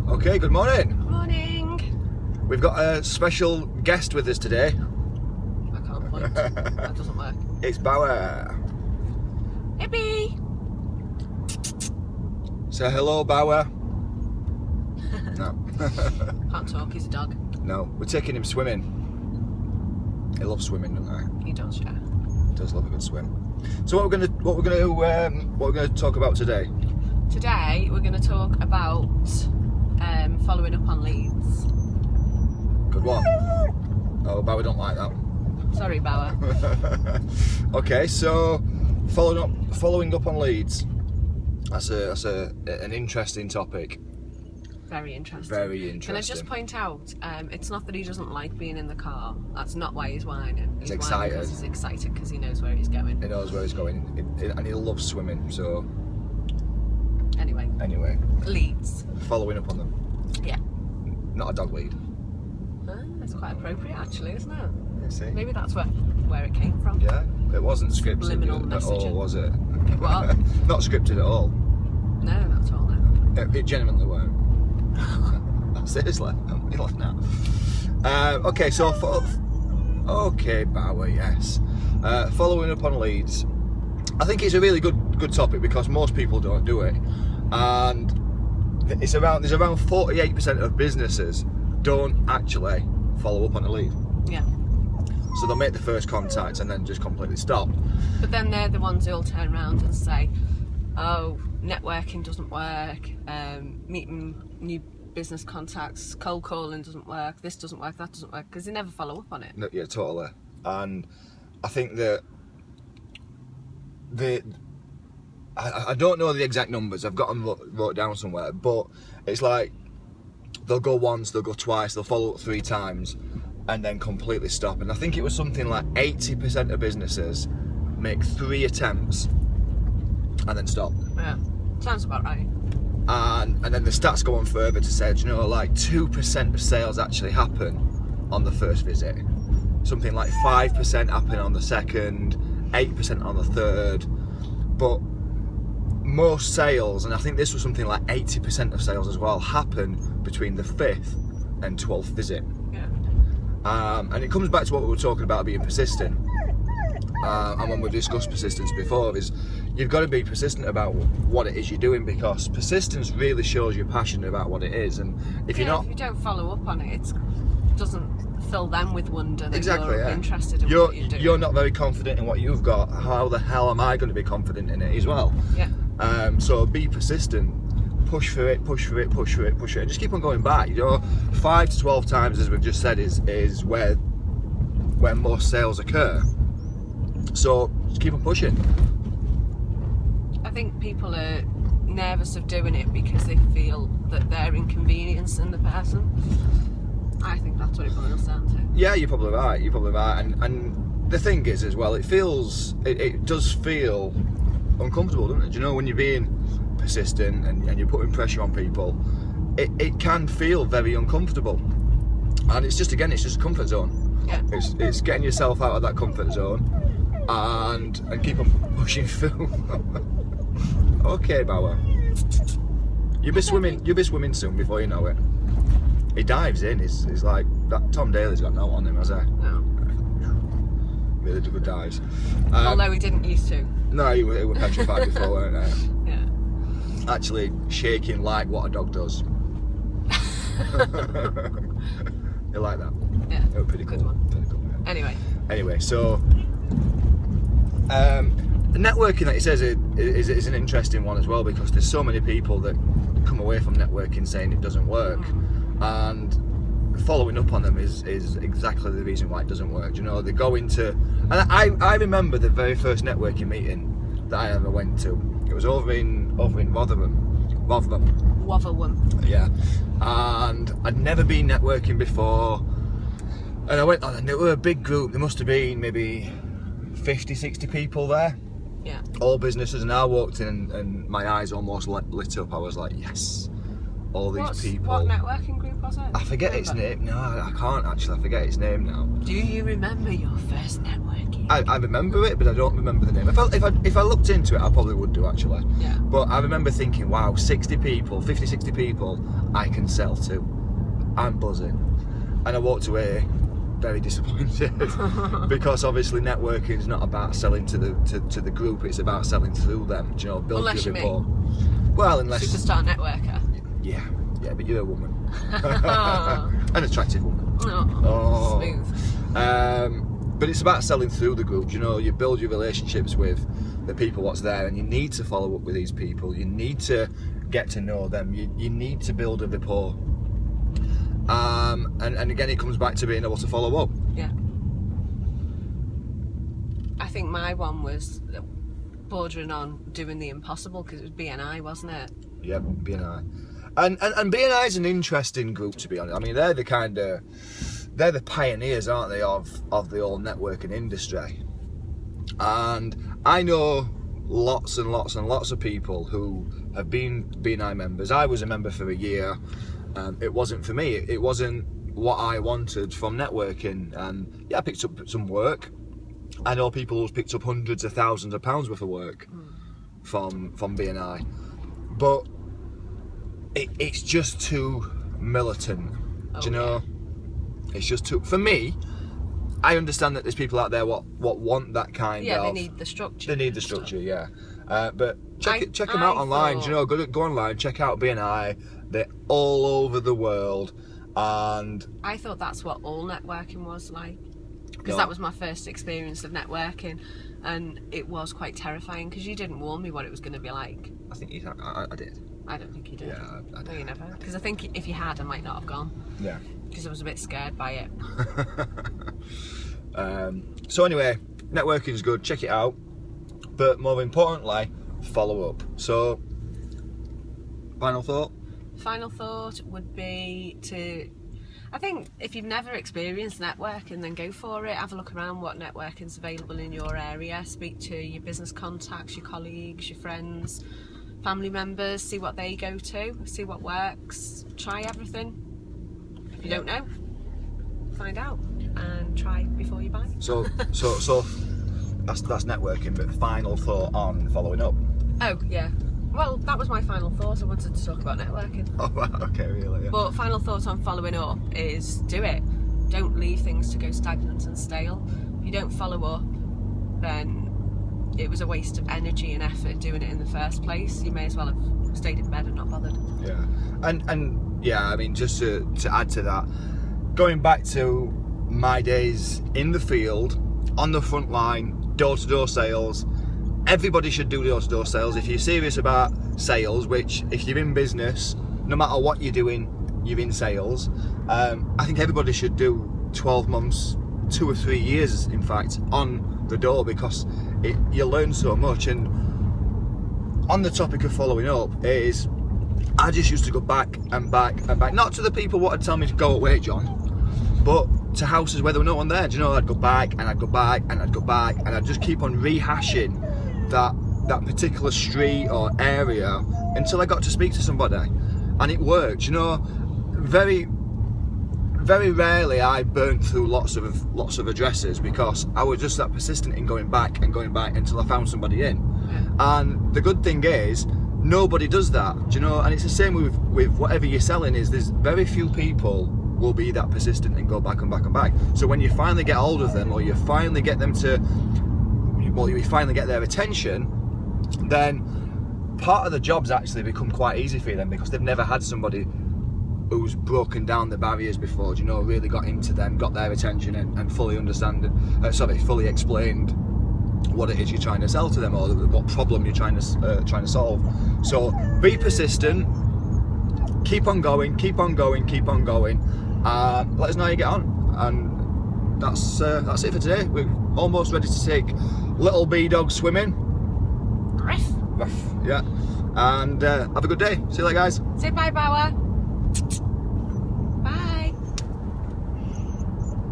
Okay, good morning. Morning. We've got a special guest with us today. I can't point. That doesn't work. It's Bauer. Hippie. Say hello, Bauer. No. Can't talk. He's a dog. No, we're taking him swimming. He loves swimming, doesn't he? He does, yeah. He does love a good swim. So what we're gonna talk about today? Today we're going to talk about following up on leads. Good one. Oh, Bauer don't like that. Sorry, Bauer. Okay, so following up on leads. That's an interesting topic. Very interesting. Very interesting. Can I just point out, it's not that he doesn't like being in the car. That's not why he's whining. He's excited. He's excited because he knows where he's going. He knows where he's going, and he loves swimming. So Anyway, leads. Following up on them. Yeah. Not a dog lead. That's quite appropriate, actually, isn't it? You see? Maybe that's where it came from. Yeah, it wasn't scripted Subliminal at all, messaging. was it? What? Not scripted at all. No, not at all. No. It genuinely weren't. Seriously, I'm laughing at. Okay, so okay, Bauer, yes. Following up on leads. I think it's a really good topic because most people don't do it, and there's around 48% of businesses don't actually follow up on a lead. Yeah. So they'll make the first contact and then just completely stop. But then they're the ones who'll turn around and say, "Oh, networking doesn't work. Meeting new business contacts, cold calling doesn't work. This doesn't work. That doesn't work," because they never follow up on it. No, yeah, totally. And I think that I don't know the exact numbers. I've got them wrote down somewhere, but it's like they'll go once, they'll go twice, they'll follow up 3 times, and then completely stop. And I think it was something like 80% of businesses make 3 attempts and then stop. Yeah, sounds about right. And then the stats go on further to say, you know, like 2% of sales actually happen on the first visit. Something like 5% happen on the second, 8% on the third. But most sales, and I think this was something like 80% of sales as well, happen between the 5th and 12th visit. Yeah. And it comes back to what we were talking about being persistent. And when we've discussed persistence before, is you've got to be persistent about what it is you're doing, because persistence really shows you're passionate about what it is. And if you're not, if you don't follow up on it, it doesn't fill them with wonder that exactly, you're yeah. interested in what you're doing. You're not very confident in what you've got. How the hell am I going to be confident in it as well? Yeah. So be persistent. Push for it, and just keep on going back. You know, 5 to 12 times, as we've just said, is where most sales occur. So just keep on pushing. I think people are nervous of doing it because they feel that they're inconveniencing the person. I think that's what it boils down to. Yeah, you're probably right. And the thing is, as well, it does feel uncomfortable, doesn't it? Do you know, when you're being persistent and you're putting pressure on people, it can feel very uncomfortable. And it's just a comfort zone. Yeah. It's getting yourself out of that comfort zone and keep on pushing through. Okay, Bauer. You'll be swimming soon before you know it. He dives in. He's like that. Tom Daly's got no on him, has he? No. Really good dives. Although he didn't used to. No, he was petrified before, weren't he? Yeah. Actually shaking like what a dog does. You like that? Yeah. It was pretty cool. Good one. Pretty cool, yeah. Anyway, so networking, that he says, is an interesting one as well, because there's so many people that come away from networking saying it doesn't work, and following up on them is exactly the reason why it doesn't work. You know, they go into, and I remember the very first networking meeting that I ever went to. It was over in Rotherham. Yeah, and I'd never been networking before, and I went, and there were a big group. There must have been maybe 50, 60 people there. Yeah. All businesses, and I walked in and my eyes almost lit up. I was like, yes, all these people. What networking group was it? I forget its name. No, I can't actually. I forget its name now. Do you remember your first networking? I remember it, but I don't remember the name. If I looked into it, I probably would do actually. Yeah. But I remember thinking, wow, 60 people, 50, 60 people I can sell to. I'm buzzing. And I walked away very disappointed because obviously networking is not about selling to the group, it's about selling through them. Do you know, build your rapport. Well, unless superstar networker. Yeah, but you're a woman. An attractive woman. Oh, smooth. But it's about selling through the group. You know, you build your relationships with the people what's there, and you need to follow up with these people. You need to get to know them. You need to build a rapport. And again, it comes back to being able to follow up. Yeah. I think my one was bordering on doing the impossible because it was BNI, wasn't it? Yeah, BNI. And BNI is an interesting group, to be honest. I mean, they're the pioneers, aren't they, of the whole networking industry. And I know lots and lots and lots of people who have been BNI members. I was a member for a year. It wasn't for me. It wasn't what I wanted from networking. And yeah, I picked up some work. I know people who've picked up hundreds of thousands of pounds worth of work from BNI. But it's just too militant. Do you know? It's just too. For me, I understand that there's people out there what want that kind of. Yeah, they need the structure. They need the structure, yeah. But check them out online. Do you know? Go online, check out BNI. They're all over the world, and I thought that's what all networking was like, because that was my first experience of networking, and it was quite terrifying because you didn't warn me what it was going to be like. I think I did. I don't think you did. Yeah, I did. No, you never. Because I think if you had, I might not have gone. Yeah. Because I was a bit scared by it. So anyway, networking is good. Check it out, but more importantly, follow up. So, final thought. Final thought would be I think if you've never experienced networking, then go for it. Have a look around what networking's available in your area. Speak to your business contacts, your colleagues, your friends, family members. See what they go to. See what works. Try everything. If you don't know, find out and try before you buy. So that's networking. But final thought on following up. Oh yeah. Well, that was my final thought. I wanted to talk about networking. Oh, okay, really? Yeah. But final thought on following up is do it. Don't leave things to go stagnant and stale. If you don't follow up, then it was a waste of energy and effort doing it in the first place. You may as well have stayed in bed and not bothered. Yeah, and yeah, I mean, just to add to that, going back to my days in the field, on the front line, door-to-door sales. Everybody should do door-to-door sales. If you're serious about sales, which if you're in business, no matter what you're doing, you're in sales. I think everybody should do 12 months, 2 or 3 years, in fact, on the door, because you learn so much. And on the topic of following up, I just used to go back and back and back, not to the people what would tell me to go away, John, but to houses where there was no one there. Do you know, I'd go back and I'd go back and I'd go back, and I'd just keep on rehashing that particular street or area until I got to speak to somebody, and it worked. You know, very, very rarely I burnt through lots of addresses because I was just that persistent in going back until I found somebody in. Yeah. And the good thing is, nobody does that. Do you know? And it's the same with whatever you're selling. There's very few people will be that persistent and go back and back and back. So when you finally get hold of them, or you finally get them to, well, you finally get their attention, then part of the job's actually become quite easy for them because they've never had somebody who's broken down the barriers before, you know, really got into them, got their attention, and fully fully explained what it is you're trying to sell to them, or what problem you're trying to solve. So be persistent, keep on going, keep on going, keep on going. Let us know how you get on, and that's it for today. We're almost ready to take little B-dog swimming. Ruff. Yeah, and have a good day. See you later, guys. Say bye, Bauer.